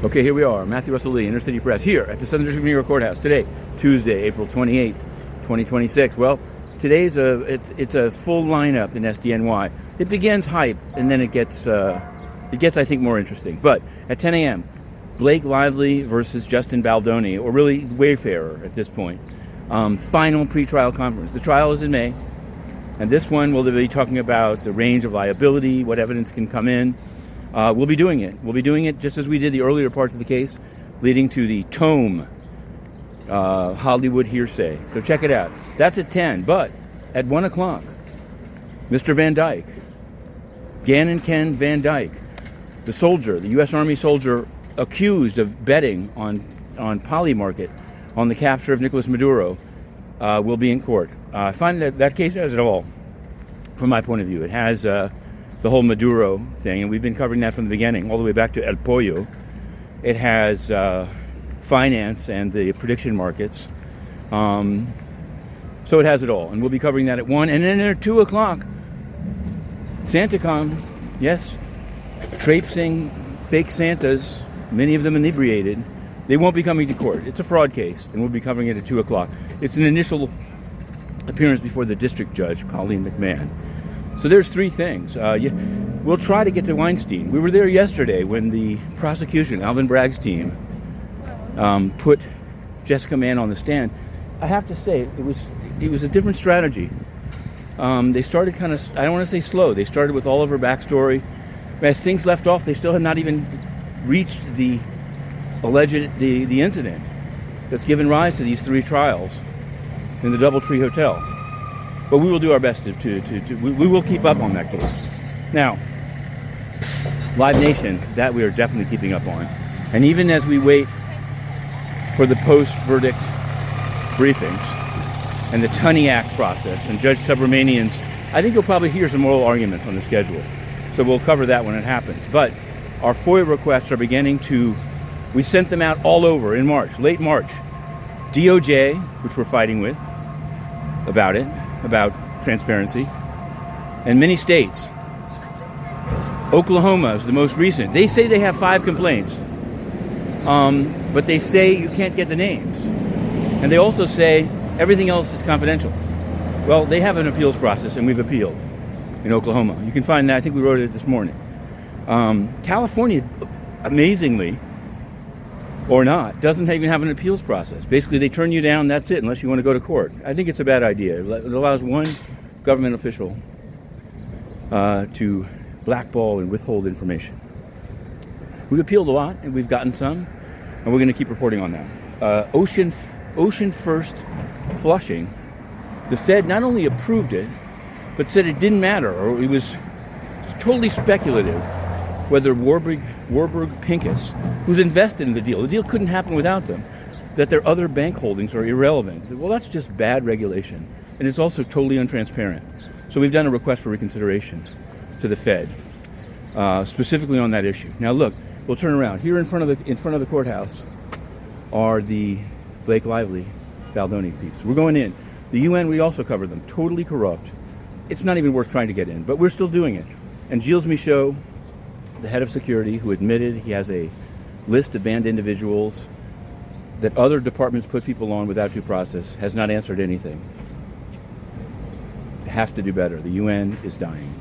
Okay, here we are, Matthew Russell Lee, Inner City Press, here at the Southern District of New York Courthouse today, Tuesday, April 28th, 2026. Well, today's it's a full lineup in SDNY. It begins hype, and then it gets I think more interesting. But at 10 a.m., Blake Lively versus Justin Baldoni, or really Wayfarer at this point. Final pretrial conference. The trial is in May, and this one will be talking about the range of liability, what evidence can come in. We'll be doing it. We'll be doing it just as we did the earlier parts of the case, leading to the tome Hollywood hearsay. So check it out. That's at 10, but at 1 o'clock, Mr. Van Dyke, Gannon Ken Van Dyke, the soldier, the U.S. Army soldier accused of betting on Polymarket on the capture of Nicolas Maduro, will be in court. I find that case has it all, from my point of view. It has the whole Maduro thing, and we've been covering that from the beginning, all the way back to El Pollo. It has finance and the prediction markets. So it has it all, and we'll be covering that at 1. And then at 2 o'clock, SantaCon, yes, traipsing fake Santas, many of them inebriated. They won't be coming to court. It's a fraud case, and we'll be covering it at 2 o'clock. It's an initial appearance before the district judge, Colleen McMahon. So there's 3 things. We'll try to get to Weinstein. We were there yesterday when the prosecution, Alvin Bragg's team, put Jessica Mann on the stand. I have to say, it was a different strategy. They started kind of, I don't want to say slow. They started with all of her backstory. As things left off, they still had not even reached the alleged, the incident that's given rise to these 3 trials in the Doubletree Hotel. But we will do our best we will keep up on that case. Now, Live Nation, that we are definitely keeping up on. And even as we wait for the post-verdict briefings and the Tunney Act process and Judge Subramanian's, I think you'll probably hear some oral arguments on the schedule. So we'll cover that when it happens. But our FOIA requests are beginning to, we sent them out all over in March, late March. DOJ, which we're fighting with about it, about transparency, and many states. Oklahoma is the most recent. They say they have 5 complaints, but they say you can't get the names. And they also say everything else is confidential. Well, they have an appeals process, and we've appealed in Oklahoma. You can find that. I think we wrote it this morning. California, amazingly, or not, doesn't even have an appeals process. Basically, they turn you down, that's it, unless you want to go to court. I think it's a bad idea. It allows one government official to blackball and withhold information. We've appealed a lot, and we've gotten some, and we're going to keep reporting on that. OceanFirst Flushing, the Fed not only approved it, but said it didn't matter, or it was totally speculative whether Warburg Pincus, who's invested in the deal couldn't happen without them, that their other bank holdings are irrelevant. Well, that's just bad regulation, and it's also totally untransparent. So we've done a request for reconsideration to the Fed, specifically on that issue. Now look, we'll turn around. Here in front of the courthouse are the Blake Lively, Baldoni peeps. We're going in. The UN, we also cover them. Totally corrupt. It's not even worth trying to get in, but we're still doing it. And Gilles Michaud, the head of security, who admitted he has a list of banned individuals that other departments put people on without due process, has not answered anything. Have to do better. The UN is dying.